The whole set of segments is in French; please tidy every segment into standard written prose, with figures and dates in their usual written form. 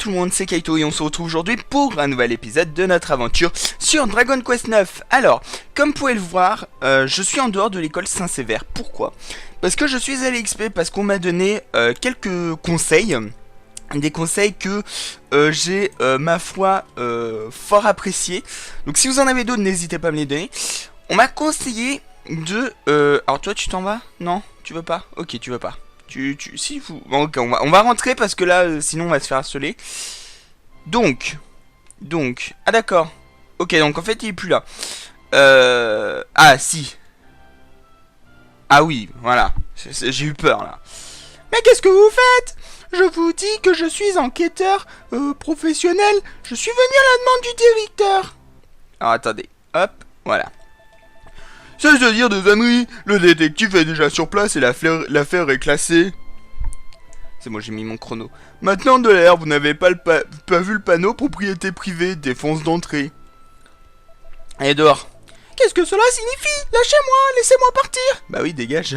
tout le monde, c'est Kaito et on se retrouve aujourd'hui pour un nouvel épisode de notre aventure sur Dragon Quest 9. Alors, comme vous pouvez le voir, je suis en dehors de l'école Saint-Sévère. Pourquoi? Parce que je suis à l'XP, parce qu'on m'a donné quelques conseils. Des conseils que j'ai, ma foi, fort appréciés. Donc si vous en avez d'autres, n'hésitez pas à me les donner. On m'a conseillé de... Alors toi, tu t'en vas? Non? Tu veux pas? Ok, tu veux pas. Si vous... Bon, ok, on va rentrer parce que là, sinon on va se faire harceler. Donc... Ah d'accord. Ok, donc en fait, il est plus là. Ah, si. Ah oui, voilà. J'ai eu peur, là. Mais qu'est-ce que vous faites? Je vous dis que je suis enquêteur professionnel. Je suis venu à la demande du directeur. Alors, attendez. Hop, voilà. C'est-à-dire des âneries. Le détective est déjà sur place et l'affaire est classée. C'est moi, j'ai mis mon chrono. Maintenant de l'air, vous n'avez pas vu le panneau propriété privée, défense d'entrée. Allez, dehors. Qu'est-ce que cela signifie? Lâchez-moi, laissez-moi partir. Bah oui, dégage.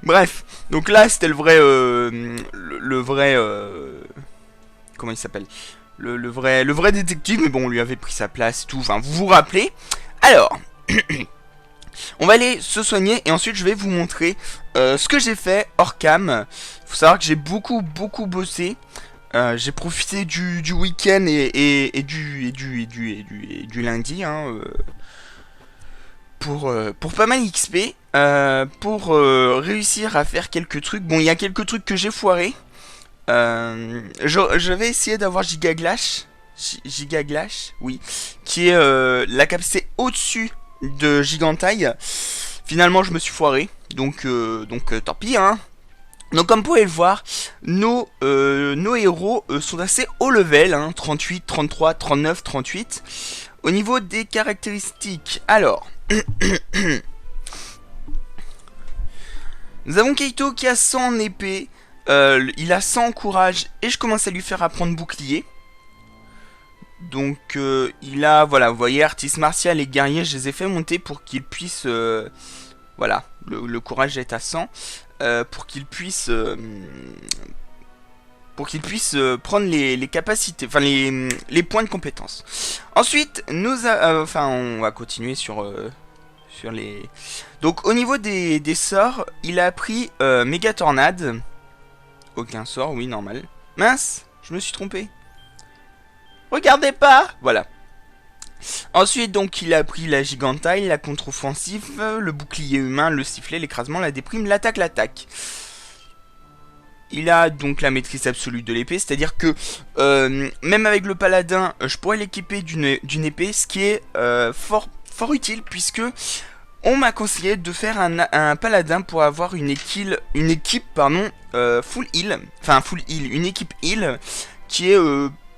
Bref, donc là, c'était le vrai... le vrai... comment il s'appelle? Le vrai détective, mais bon, on lui avait pris sa place et tout. Enfin, vous vous rappelez? Alors... On va aller se soigner et ensuite je vais vous montrer ce que j'ai fait hors cam. Faut savoir que j'ai beaucoup bossé. J'ai profité du week-end et du lundi hein, pour pas mal XP. Pour réussir à faire quelques trucs. Bon, il y a quelques trucs que j'ai foiré. Je vais essayer d'avoir Gigaglash. Gigaglash, oui. Qui est la capacité au-dessus de Gigantaille. Finalement je me suis foiré. Donc tant pis hein. Donc comme vous pouvez le voir, nos héros sont assez haut level hein, 38, 33, 39, 38. Au niveau des caractéristiques, alors nous avons Kaito qui a 100 en épée, il a 100 en courage et je commence à lui faire apprendre bouclier. Donc il a, voilà, vous voyez, artiste martial et guerrier, je les ai fait monter pour qu'il puisse, voilà, le courage est à 100, pour qu'il puisse prendre les capacités, enfin les points de compétence. Ensuite, enfin on va continuer sur les... Donc au niveau des sorts, il a appris méga tornade, aucun sort, oui, normal. Mince, je me suis trompé. Regardez pas. Voilà. Ensuite, donc, il a pris la gigantaille, la contre-offensive, le bouclier humain, le sifflet, l'écrasement, la déprime, l'attaque. Il a donc la maîtrise absolue de l'épée, c'est-à-dire que même avec le paladin, je pourrais l'équiper d'une épée, ce qui est fort utile, puisque on m'a conseillé de faire un paladin pour avoir une équipe full heal, une équipe heal qui est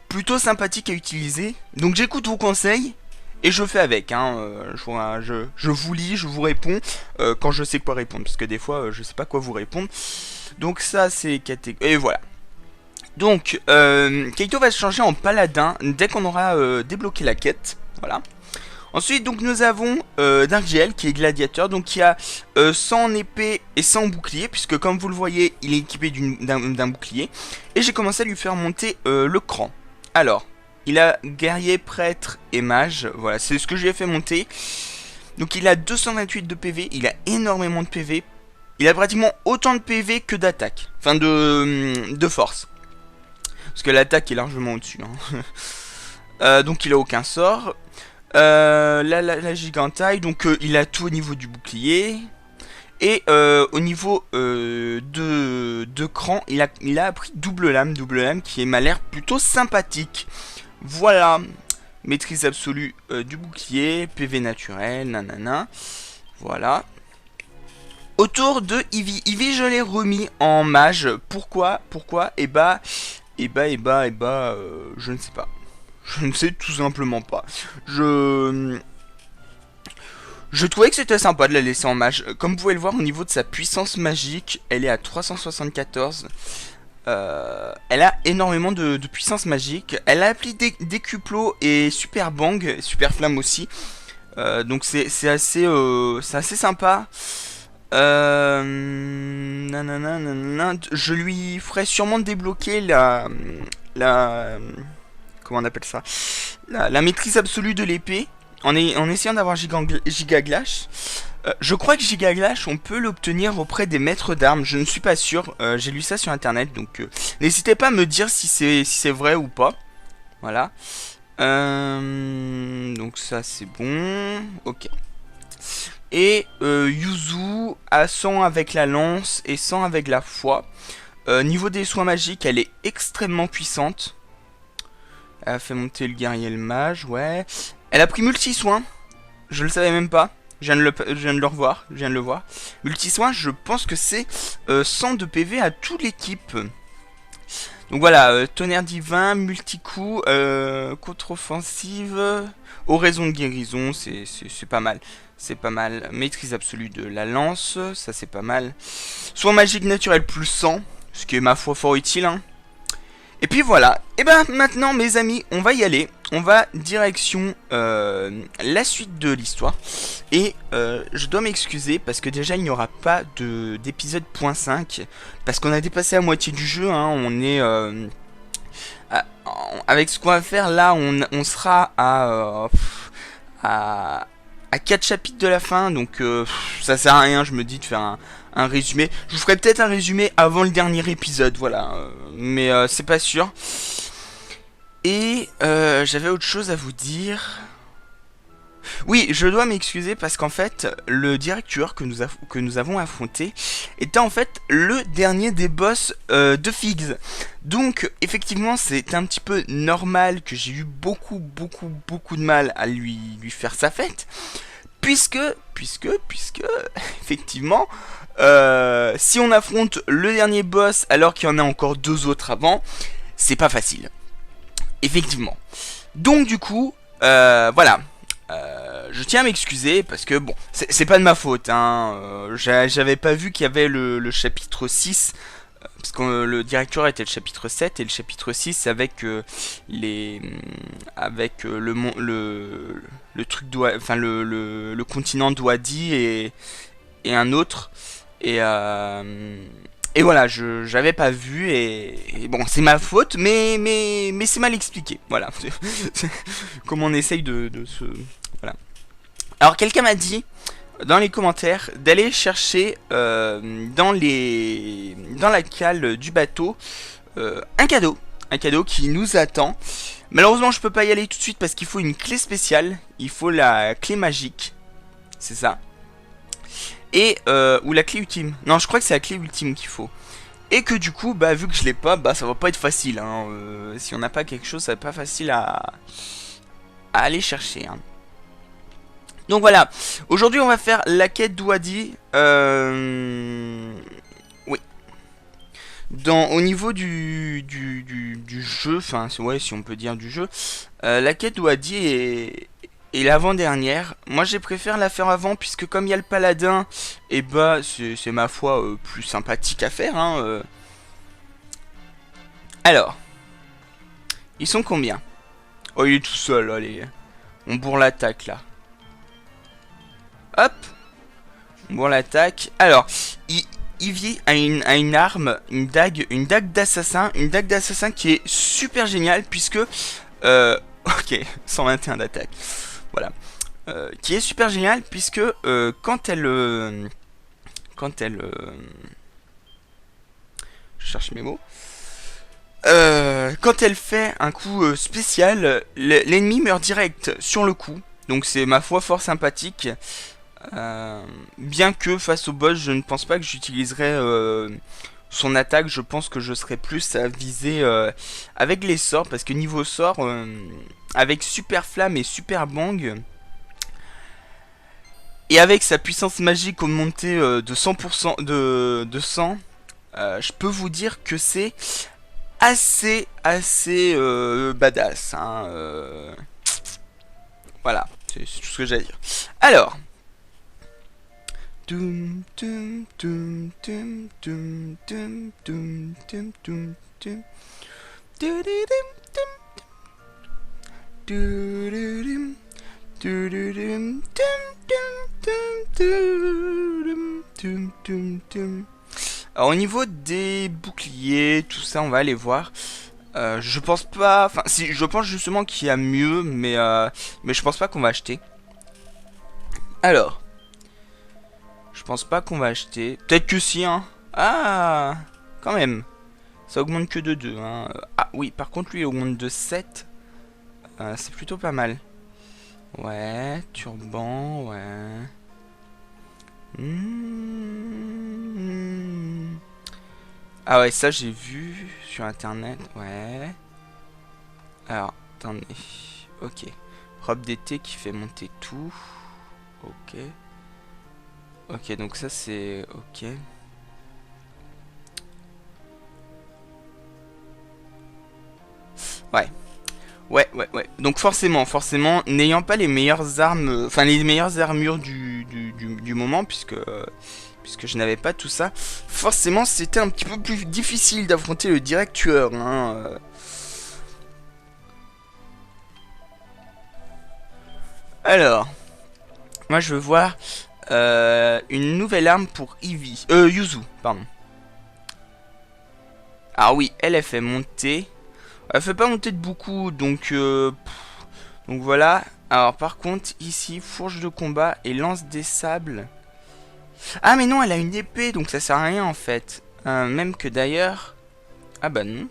plutôt sympathique à utiliser. Donc j'écoute vos conseils et je fais avec hein. Je vous lis, je vous réponds quand je sais quoi répondre, parce que des fois je sais pas quoi vous répondre. Donc ça c'est et voilà. Donc Kaito va se changer en paladin dès qu'on aura débloqué la quête. Voilà. Ensuite donc nous avons Darkgel qui est gladiateur, donc qui a 100 en épée et 100 en bouclier, puisque comme vous le voyez il est équipé d'un bouclier. Et j'ai commencé à lui faire monter le cran. Alors, il a guerrier, prêtre et mage. Voilà, c'est ce que je lui ai fait monter. Donc il a 228 de PV, il a énormément de PV. Il a pratiquement autant de PV que d'attaque. Enfin, de force. Parce que l'attaque est largement au-dessus. Hein. Donc il a aucun sort. La gigantaille, donc il a tout au niveau du bouclier. Et au niveau de cran, il a appris double lame qui m'a l'air plutôt sympathique. Voilà, maîtrise absolue du bouclier, PV naturel, nanana. Voilà. Autour de Ivy. Ivy, je l'ai remis en mage. Pourquoi? Et bah, je ne sais pas. Je ne sais tout simplement pas. Je trouvais que c'était sympa de la laisser en mage. Comme vous pouvez le voir au niveau de sa puissance magique, elle est à 374. Elle a énormément de puissance magique. Elle a appris Décuplo et Super Bang, Super Flamme aussi. Donc c'est assez sympa. Je lui ferai sûrement débloquer comment on appelle ça, la maîtrise absolue de l'épée en essayant d'avoir Giga Glash. Je crois que Giga Glash, on peut l'obtenir auprès des maîtres d'armes. Je ne suis pas sûr. J'ai lu ça sur internet, donc n'hésitez pas à me dire si c'est vrai ou pas. Voilà. Donc ça c'est bon. Ok. Et Yuzu à 100 avec la lance et 100 avec la foi. Niveau des soins magiques, elle est extrêmement puissante. Elle a fait monter le guerrier et le mage, ouais. Elle a pris multi-soins. Je le savais même pas. Je viens de le revoir. Je viens de le voir. Multi-soins, je pense que c'est 100 de PV à toute l'équipe. Donc voilà, tonnerre divin, multi-coup, contre-offensive, oraison de guérison, c'est pas mal. C'est pas mal. Maîtrise absolue de la lance, ça c'est pas mal. Soin magique naturel plus 100, ce qui est ma foi fort utile, hein. Et puis voilà, et ben maintenant mes amis, on va y aller, on va direction la suite de l'histoire. Et je dois m'excuser parce que déjà il n'y aura pas d'épisode .5, parce qu'on a dépassé la moitié du jeu, hein. On est... avec ce qu'on va faire là, on sera à 4 chapitres de la fin, donc ça sert à rien, je me dis, de faire un résumé. Je vous ferai peut-être un résumé avant le dernier épisode, voilà, mais c'est pas sûr. Et j'avais autre chose à vous dire. Oui, je dois m'excuser parce qu'en fait, le directeur que nous avons affronté était en fait le dernier des boss de Figs. Donc, effectivement, c'est un petit peu normal que j'ai eu beaucoup de mal à lui faire sa fête. Puisque, effectivement, si on affronte le dernier boss alors qu'il y en a encore 2 autres avant, c'est pas facile. Effectivement. Donc, du coup, voilà. Je tiens à m'excuser parce que bon, c'est pas de ma faute, hein. J'avais pas vu qu'il y avait le chapitre 6, parce que le directeur était le chapitre 7 et le chapitre 6 avec le truc enfin le continent d'Ouadi et un autre, et voilà, j'avais pas vu, et bon, c'est ma faute, mais c'est mal expliqué, voilà. Comme on essaye de se... Voilà. Alors, quelqu'un m'a dit, dans les commentaires, d'aller chercher dans la cale du bateau un cadeau qui nous attend. Malheureusement, je peux pas y aller tout de suite parce qu'il faut une clé spéciale, il faut la clé magique, c'est ça. Et ou la clé ultime. Non, je crois que c'est la clé ultime qu'il faut. Et que du coup, bah vu que je l'ai pas, bah ça va pas être facile, hein. Si on n'a pas quelque chose, ça va pas facile à aller chercher, hein. Donc voilà. Aujourd'hui, on va faire la quête d'Ouadi. Oui. Au niveau du jeu, enfin ouais, si on peut dire du jeu, la quête d'Ouadi est l'avant-dernière. Moi j'ai préféré la faire avant, puisque comme il y a le paladin, et bah c'est ma foi plus sympathique à faire, hein. Alors, ils sont combien? Oh, il est tout seul, allez. On bourre l'attaque là. Hop, on bourre l'attaque. Alors, Ivy a une arme, une dague d'assassin. Une dague d'assassin qui est super géniale, puisque... ok, 121 d'attaque. Voilà. Qui est super génial puisque quand elle je cherche mes mots. Quand elle fait un coup spécial, l'ennemi meurt direct sur le coup. Donc c'est ma foi fort sympathique. Bien que face au boss, je ne pense pas que j'utiliserai son attaque. Je pense que je serai plus à viser avec les sorts, parce que niveau sort, avec super flamme et super bang, et avec sa puissance magique augmentée de 100%, de 100, je peux vous dire que c'est assez badass, hein. Voilà, c'est tout ce que j'ai à dire. Alors, alors au niveau des boucliers, tout ça, on va aller voir. Je pense pas... Enfin, si, je pense justement qu'il y a mieux, mais je pense pas qu'on va acheter. Alors, je pense pas qu'on va acheter. Peut-être que si, hein. Ah, quand même. Ça augmente que de 2, hein. Ah oui, par contre, lui, il augmente de 7. C'est plutôt pas mal. Ouais, turban, ouais. Ah ouais, ça j'ai vu sur internet, ouais. Alors, attendez. Ok. Robe d'été qui fait monter tout. Ok. Ok, donc ça c'est... Ok. Ouais. Ouais. Donc forcément, n'ayant pas les meilleures armes... Enfin, les meilleures armures du moment, puisque je n'avais pas tout ça, forcément c'était un petit peu plus difficile d'affronter le direct tueur, hein. Alors, moi je veux voir une nouvelle arme pour Eevee. Yuzu, pardon. Ah oui, elle fait monter. Elle fait pas monter de beaucoup, donc voilà. Alors par contre, ici, fourche de combat et lance des sables. Ah mais non, elle a une épée, donc ça sert à rien en fait. Même que d'ailleurs... Ah bah non.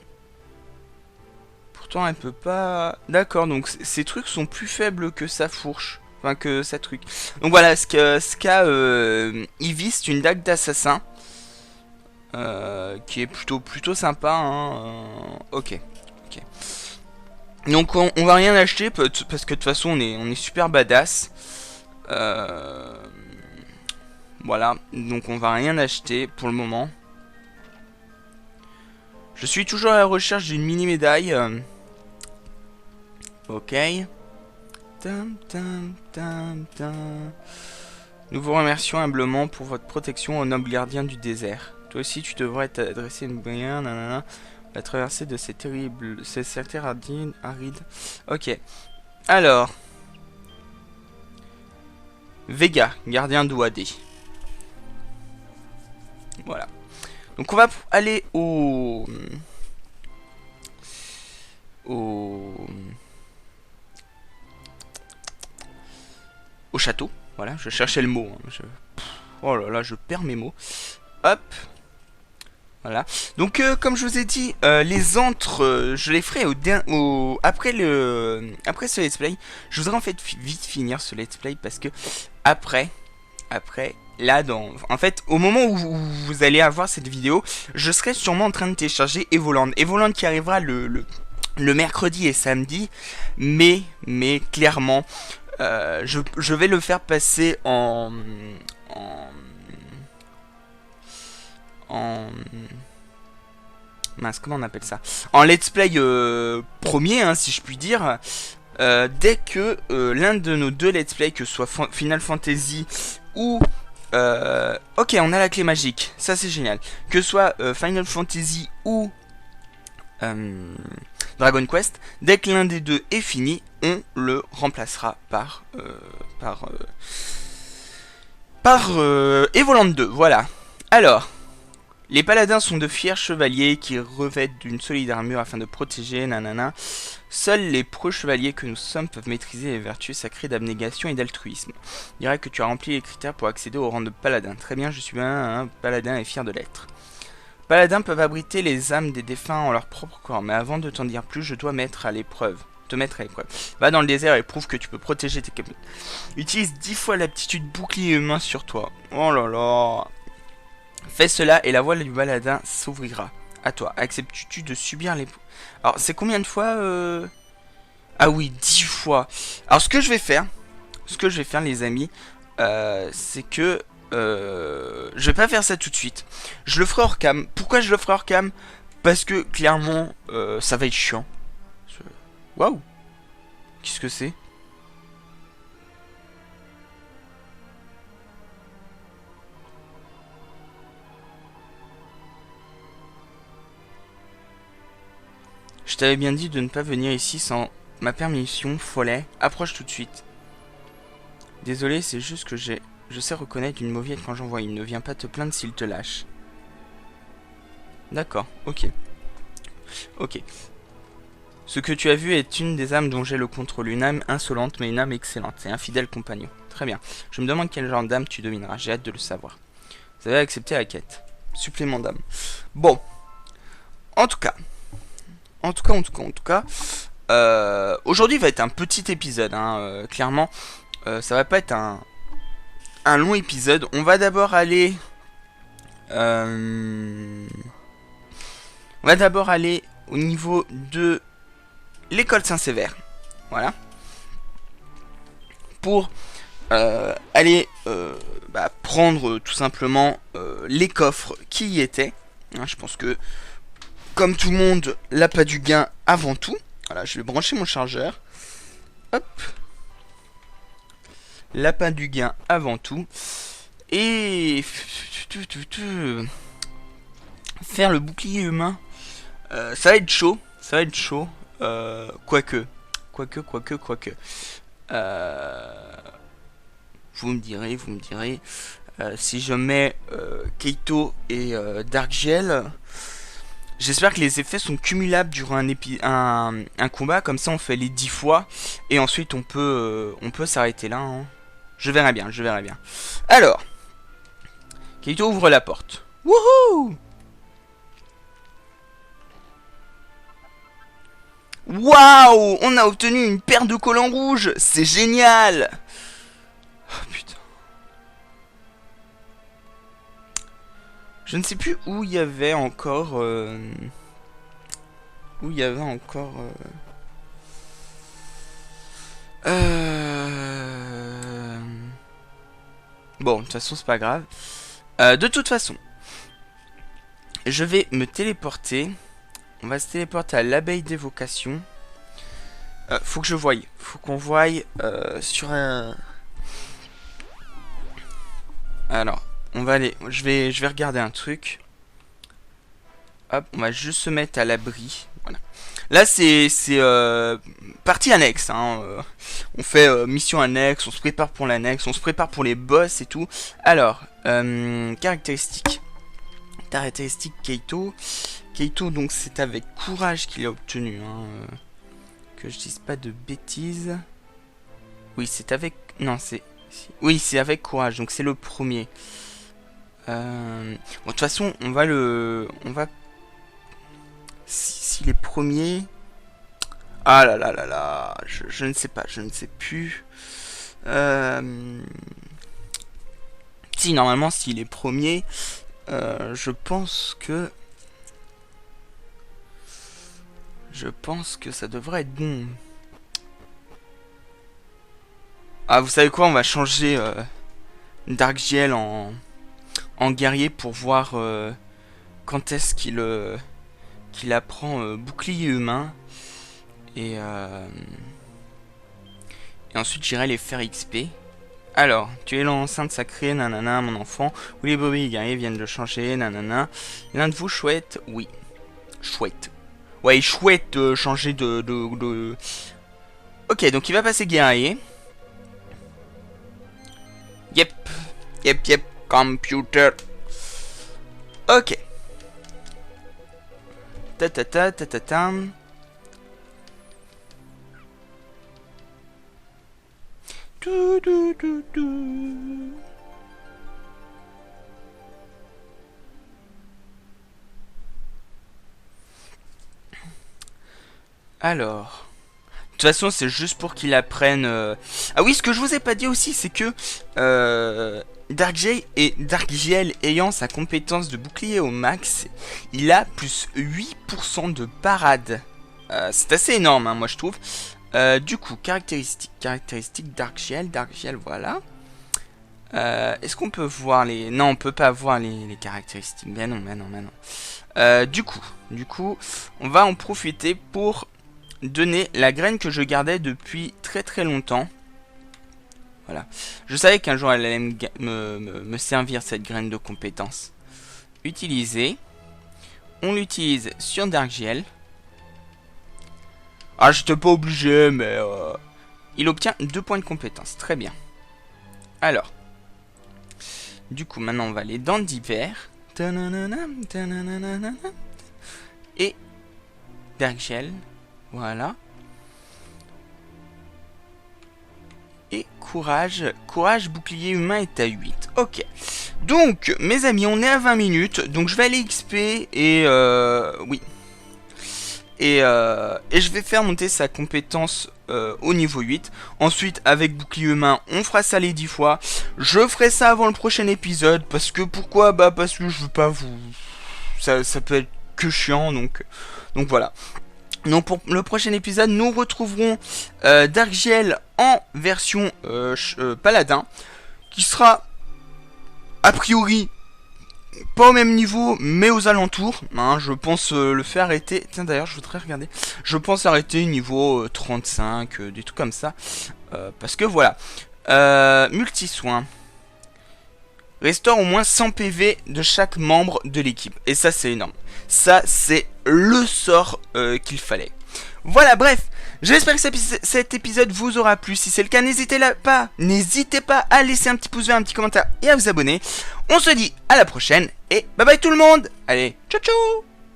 Pourtant elle peut pas... D'accord, donc ces trucs sont plus faibles que sa fourche. Enfin que sa truc. Donc voilà, ce qu'a Eevee, c'est une dague d'assassin. Qui est plutôt sympa, hein. Ok. Donc on va rien acheter parce que de toute façon on est super badass. Voilà, donc on va rien acheter pour le moment. Je suis toujours à la recherche d'une mini médaille. Ok. Nous vous remercions humblement pour votre protection au noble gardien du désert. Toi aussi tu devrais t'adresser une bien, nanana. La traversée de ces terres arides. Ok. Alors. Vega, gardien d'Ouadé. Voilà. Donc on va aller au château. Voilà, je cherchais le mot. Hein. Oh là là, je perds mes mots. Hop. Voilà. Donc comme je vous ai dit, les antres, je les ferai après ce let's play. Je voudrais en fait vite finir ce let's play parce que après là en fait au moment où vous allez avoir cette vidéo, je serai sûrement en train de télécharger Evoland. Evoland qui arrivera le mercredi et samedi, mais clairement je vais le faire passer en mince, comment on appelle ça, en let's play premier, hein, si je puis dire, dès que l'un de nos deux let's play, que ce soit Final Fantasy ou ok, on a la clé magique, ça c'est génial, que ce soit Final Fantasy ou Dragon Quest, dès que l'un des deux est fini, on le remplacera par Evoland 2, voilà. Alors, les paladins sont de fiers chevaliers qui revêtent d'une solide armure afin de protéger, nanana. Seuls les pro-chevaliers que nous sommes peuvent maîtriser les vertus sacrées d'abnégation et d'altruisme. Je dirais que tu as rempli les critères pour accéder au rang de paladin. Très bien, je suis un paladin et fier de l'être. Paladins peuvent abriter les âmes des défunts en leur propre corps, mais avant de t'en dire plus, je dois te mettre à l'épreuve. Va dans le désert et prouve que tu peux protéger tes capables. Utilise 10 fois l'aptitude bouclier humain sur toi. Oh là là. Fais cela et la voie du paladin s'ouvrira. À toi. Acceptes-tu de subir les... Alors, c'est combien de fois Ah oui, 10 fois. Alors, ce que je vais faire, les amis, c'est que... je vais pas faire ça tout de suite. Je le ferai hors cam. Pourquoi je le ferai hors cam? Parce que, clairement, ça va être chiant. Waouh. Qu'est-ce que c'est? Je t'avais bien dit de ne pas venir ici sans ma permission, follet. Approche tout de suite. Désolé, c'est juste que je sais reconnaître une mauviette quand j'en vois une. Ne viens pas te plaindre s'il te lâche. D'accord, ok. Ok. Ce que tu as vu est une des âmes dont j'ai le contrôle. Une âme insolente, mais une âme excellente. C'est un fidèle compagnon. Très bien. Je me demande quel genre d'âme tu domineras. J'ai hâte de le savoir. Vous avez accepté la quête. Supplément d'âme. Bon. En tout cas. Aujourd'hui va être un petit épisode. Hein, clairement. Ça va pas être un long épisode. On va d'abord aller... on va d'abord aller au niveau de l'école Saint-Sévère. Voilà. Pour aller prendre tout simplement les coffres qui y étaient. Hein, je pense que, comme tout le monde, l'appât du gain avant tout. Voilà, je vais brancher mon chargeur. Hop. L'appât du gain avant tout. Et... faire le bouclier humain. Ça va être chaud. Ça va être chaud. Quoique. Vous me direz. Si je mets Keito et Darkgel, j'espère que les effets sont cumulables durant un combat. Comme ça, on fait les 10 fois. Et ensuite, on peut s'arrêter là. Hein. Je verrai bien. Alors, Keito ouvre la porte. Wouhou! Waouh! On a obtenu une paire de collants rouges! C'est génial! Oh putain. Je ne sais plus où il y avait encore... Où il y avait encore... Bon, de toute façon, c'est pas grave. De toute façon, je vais me téléporter. On va se téléporter à l'abeille d'évocation. Faut que je voie. Faut qu'on voie sur un... Alors, on va aller... Je vais regarder un truc. Hop, on va juste se mettre à l'abri. Voilà. Là, c'est partie annexe. Hein. On fait mission annexe, on se prépare pour l'annexe, on se prépare pour les boss et tout. Alors, caractéristiques. Caractéristiques Keito. Keito, donc c'est avec courage qu'il a obtenu. Hein. Que je dise pas de bêtises. Oui, c'est avec... Non, c'est... Oui, c'est avec courage, donc c'est le premier. Bon, de toute façon, on va le... On va... Si les premiers... Ah là là là là... Je ne sais pas, je ne sais plus. Si, normalement, s'il est premier, je pense que ça devrait être bon. Ah, vous savez quoi? On va changer Darkgel en guerrier pour voir quand est-ce qu'il apprend bouclier humain. Et ensuite, j'irai les faire XP. Alors, tu es l'enceinte sacrée, nanana, mon enfant. Oui, les brebis guerriers viennent de changer, nanana. L'un de vous, chouette? Oui. Chouette. Ouais, chouette changer de... Ok, donc il va passer guerrier. Yep, computer. Ok. Ta. Alors... De toute façon, c'est juste pour qu'il apprenne... Ah oui, ce que je vous ai pas dit aussi, c'est que... Darkgel ayant sa compétence de bouclier au max, il a plus 8% de parade. C'est assez énorme, hein, moi je trouve. Du coup, caractéristiques Darkgel, voilà. Est-ce qu'on peut voir les... Non, on peut pas voir les caractéristiques. Mais non. Du coup, on va en profiter pour donner la graine que je gardais depuis très longtemps. Voilà. Je savais qu'un jour elle allait me servir, cette graine de compétence. Utiliser. On l'utilise sur Darkgel. Ah, j'étais pas obligé, mais... Il obtient 2 points de compétence. Très bien. Alors. Du coup, maintenant, on va aller dans divers. Et Darkgel. Voilà. Et courage. Courage, bouclier humain est à 8. Ok. Donc, mes amis, on est à 20 minutes. Donc, je vais aller XP et... oui. Et je vais faire monter sa compétence au niveau 8. Ensuite, avec bouclier humain, on fera ça les 10 fois. Je ferai ça avant le prochain épisode. Parce que, pourquoi? Bah, parce que je veux pas vous... Ça peut être que chiant, donc voilà. Donc pour le prochain épisode, nous retrouverons Darkgiel en version paladin, qui sera a priori pas au même niveau, mais aux alentours. Hein, je pense le faire arrêter. Tiens, d'ailleurs, je voudrais regarder. Je pense arrêter niveau 35, des trucs comme ça. Parce que voilà. Multi-soin. Restaure au moins 100 PV de chaque membre de l'équipe. Et ça, c'est énorme. Ça, c'est le sort qu'il fallait. Voilà, bref. J'espère que cet épisode vous aura plu. Si c'est le cas, n'hésitez pas à laisser un petit pouce vert, un petit commentaire et à vous abonner. On se dit à la prochaine. Et bye bye tout le monde. Allez, ciao ciao.